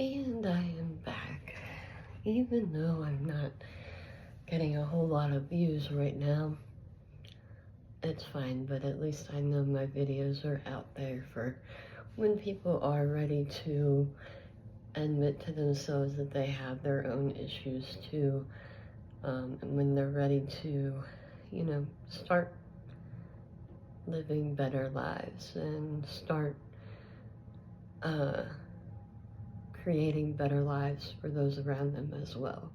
And I am back. Even though I'm not getting a whole lot of views right now, it's fine, but at least I know my videos are out there for when people are ready to admit to themselves that they have their own issues too, and when they're ready to, start living better lives and start creating better lives for those around them as well.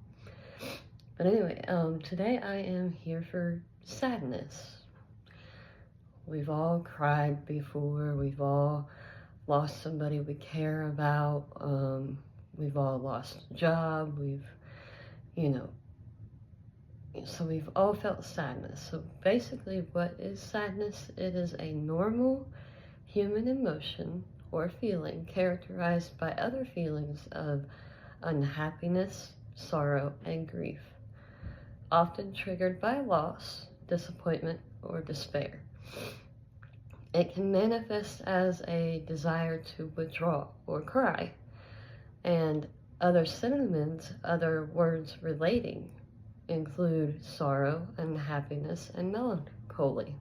But anyway, today I am here for sadness. We've all cried before. We've all lost somebody we care about. We've all lost a job. So we've all felt sadness. So basically, what is sadness? It is a normal human emotion or feeling characterized by other feelings of unhappiness, sorrow, and grief, often triggered by loss, disappointment, or despair. It can manifest as a desire to withdraw or cry, and other synonyms, other words relating, include sorrow, unhappiness, and melancholy.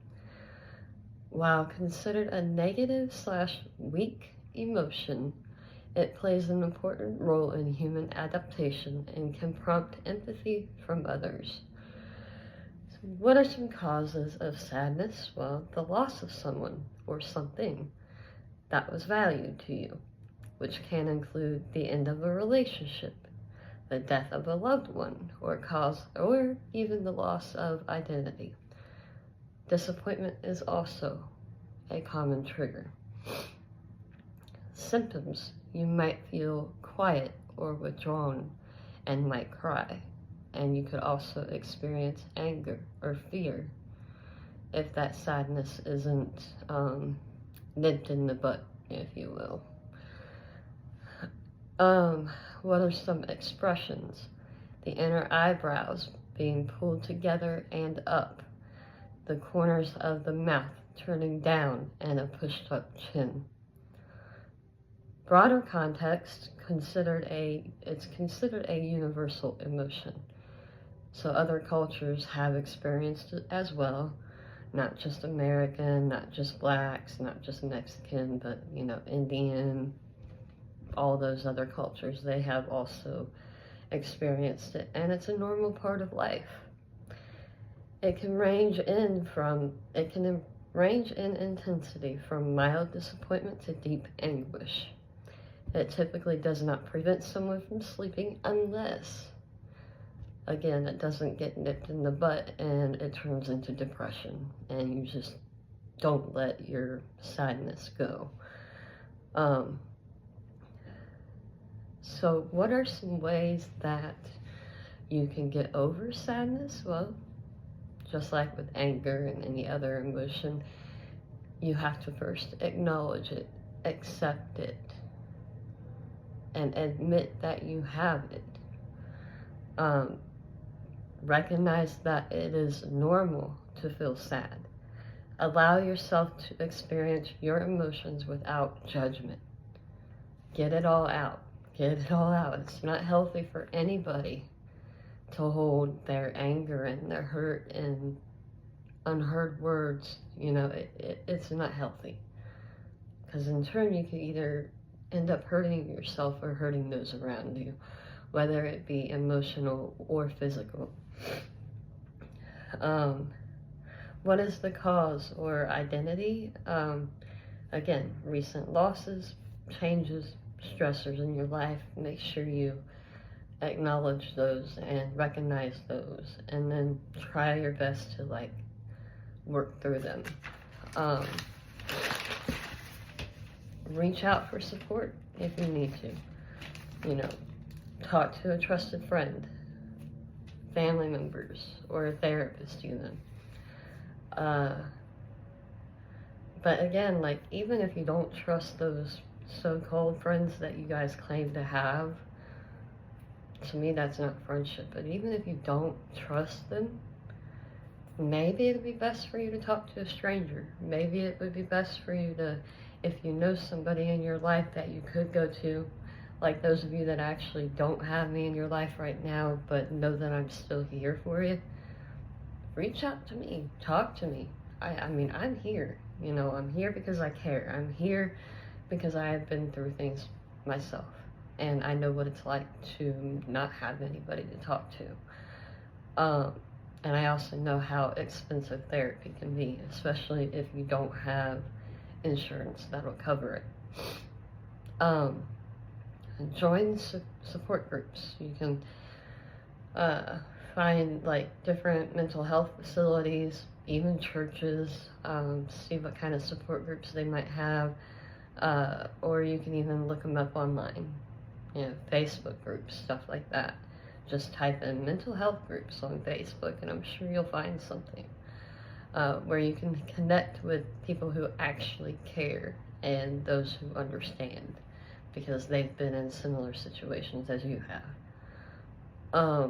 While considered a negative/weak emotion, it plays an important role in human adaptation and can prompt empathy from others. So what are some causes of sadness? Well, the loss of someone or something that was valued to you, which can include the end of a relationship, the death of a loved one, or even the loss of identity. Disappointment is also a common trigger. Symptoms: you might feel quiet or withdrawn and might cry. And you could also experience anger or fear if that sadness isn't nipped in the butt, if you will. What are some expressions? The inner eyebrows being pulled together and up, the corners of the mouth turning down, and a pushed up chin. Broader context, it's considered a universal emotion. So other cultures have experienced it as well, not just American, not just blacks, not just Mexican, but Indian, all those other cultures, they have also experienced it, and it's a normal part of life. It can range in intensity from mild disappointment to deep anguish. It typically does not prevent someone from sleeping unless, again, it doesn't get nipped in the butt and it turns into depression and you just don't let your sadness go. So what are some ways that you can get over sadness? Well, just like with anger and any other emotion, you have to first acknowledge it, accept it, and admit that you have it. Recognize that it is normal to feel sad. Allow yourself to experience your emotions without judgment. Get it all out. Get it all out. It's not healthy for anybody to hold their anger and their hurt and unheard words. It's not healthy. Because in turn, you can either end up hurting yourself or hurting those around you, whether it be emotional or physical. What is the cause or identity? Again, recent losses, changes, stressors in your life. Make sure you acknowledge those and recognize those, and then try your best to work through them. Reach out for support if you need to. Talk to a trusted friend, family members, or a therapist even. But again, even if you don't trust those so-called friends that you guys claim to have, to me that's not friendship. But even if you don't trust them, maybe it would be best for you to talk to a stranger. Maybe it would be best for you to, if you know somebody in your life that you could go to, Like those of you that actually don't have me in your life right now, but know that I'm still here for you, reach out to me, talk to me. I mean, I'm here. You know, I'm here because I care. I'm here because I have been through things myself. And I know what it's like to not have anybody to talk to. And I also know how expensive therapy can be, especially if you don't have insurance that'll cover it. Join support groups. You can find like different mental health facilities, even churches, see what kind of support groups they might have, or you can even look them up online, you know, Facebook groups, stuff like that. Just type in mental health groups on Facebook and I'm sure you'll find something where you can connect with people who actually care and those who understand because they've been in similar situations as you have.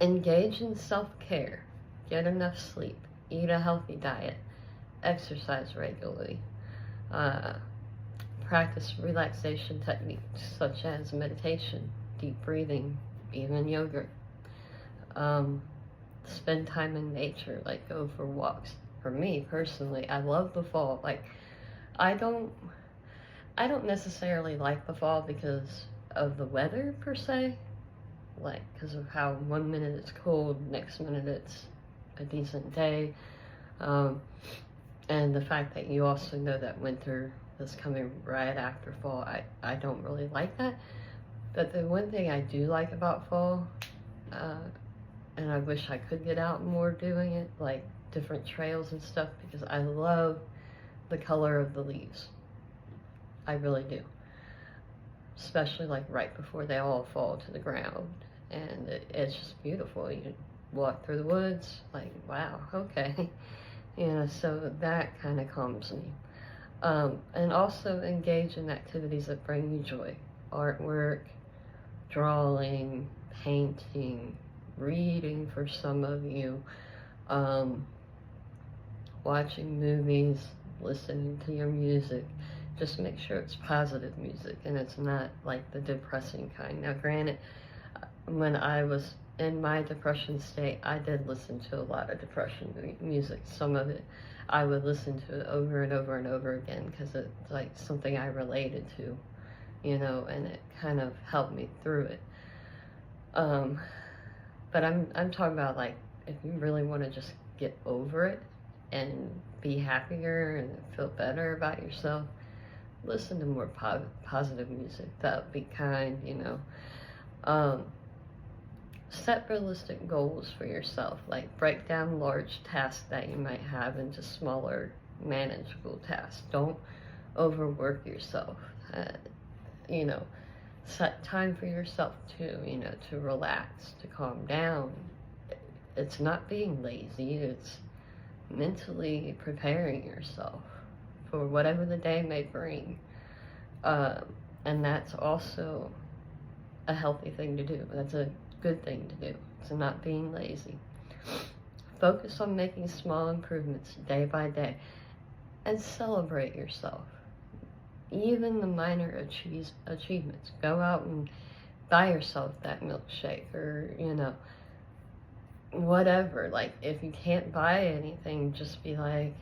Engage in self-care, get enough sleep, eat a healthy diet, exercise regularly, practice relaxation techniques such as meditation, deep breathing, even yoga. Spend time in nature, like go for walks. For me personally, I love the fall. Like I don't necessarily like the fall because of the weather per se, like because of how 1 minute it's cold, next minute it's a decent day, and the fact that you also know that winter is coming right after fall. I don't really like that, but the one thing I do like about fall, and I wish I could get out more doing it, like different trails and stuff, because I love the color of the leaves. I really do. Especially like right before they all fall to the ground. And it's just beautiful. You walk through the woods, like, wow, okay. You know, so that kind of calms me. And also engage in activities that bring you joy. Artwork, drawing, painting, reading for some of you, watching movies, listening to your music. Just make sure it's positive music and it's not like the depressing kind. Now, granted, when I was in my depression state, I did listen to a lot of depression music. Some of it I would listen to it over and over and over again because it's like something I related to, you know, and it kind of helped me through it. But I'm talking about like if you really want to just get over it and be happier and feel better about yourself, listen to more positive music, the upbeat kind, you know. Set realistic goals for yourself, like break down large tasks that you might have into smaller, manageable tasks. Don't overwork yourself. You know, set time for yourself too, you know, to relax, to calm down. It's not being lazy, it's mentally preparing yourself for whatever the day may bring. And that's also a healthy thing to do. That's a good thing to do. So not being lazy. Focus on making small improvements day by day and celebrate yourself. Even the minor achievements. Go out and buy yourself that milkshake or, you know, whatever. Like, if you can't buy anything, just be like,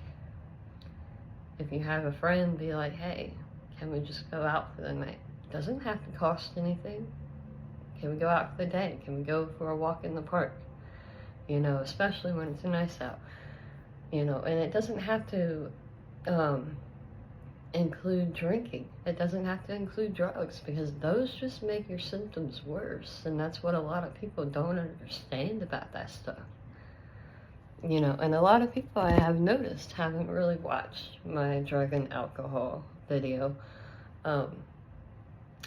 if you have a friend, be like, hey, can we just go out for the night? It doesn't have to cost anything. Can we go out for the day? Can we go for a walk in the park? You know, especially when it's nice out. You know, and it doesn't have to include drinking. It doesn't have to include drugs because those just make your symptoms worse. And that's what a lot of people don't understand about that stuff. You know, and a lot of people I have noticed haven't really watched my drug and alcohol video.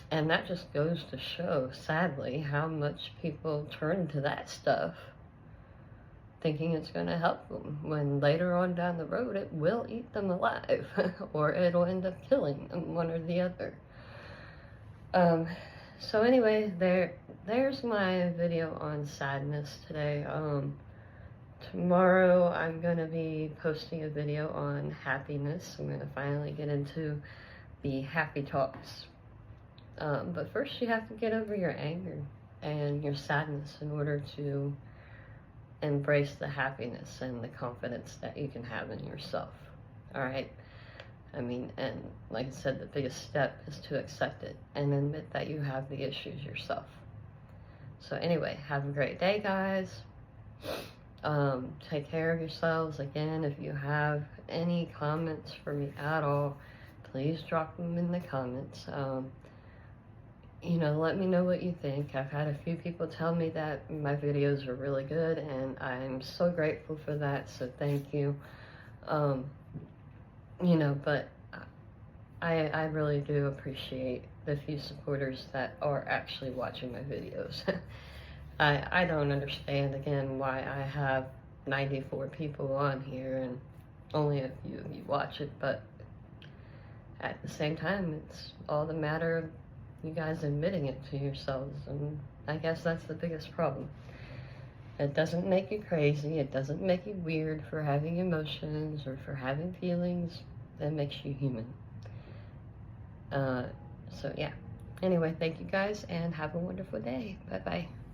And that just goes to show, sadly, how much people turn to that stuff thinking it's going to help them, when later on down the road it will eat them alive, or it'll end up killing them, one or the other. So anyway, there's my video on sadness today. Tomorrow I'm going to be posting a video on happiness. I'm going to finally get into the happy talks. But first you have to get over your anger and your sadness in order to embrace the happiness and the confidence that you can have in yourself. All right? I mean, and like I said, the biggest step is to accept it and admit that you have the issues yourself. So anyway, have a great day, guys. Take care of yourselves. Again, if you have any comments for me at all, please drop them in the comments. You know, let me know what you think. I've had a few people tell me that my videos are really good, and I'm so grateful for that, so thank you. You know, but I really do appreciate the few supporters that are actually watching my videos. I don't understand, again, why I have 94 people on here and only a few of you watch it, but at the same time, it's all the matter of you guys admitting it to yourselves, and I guess that's the biggest problem. It doesn't make you crazy, it doesn't make you weird for having emotions or for having feelings. That makes you human. So yeah. Anyway, thank you guys, and have a wonderful day. Bye-bye.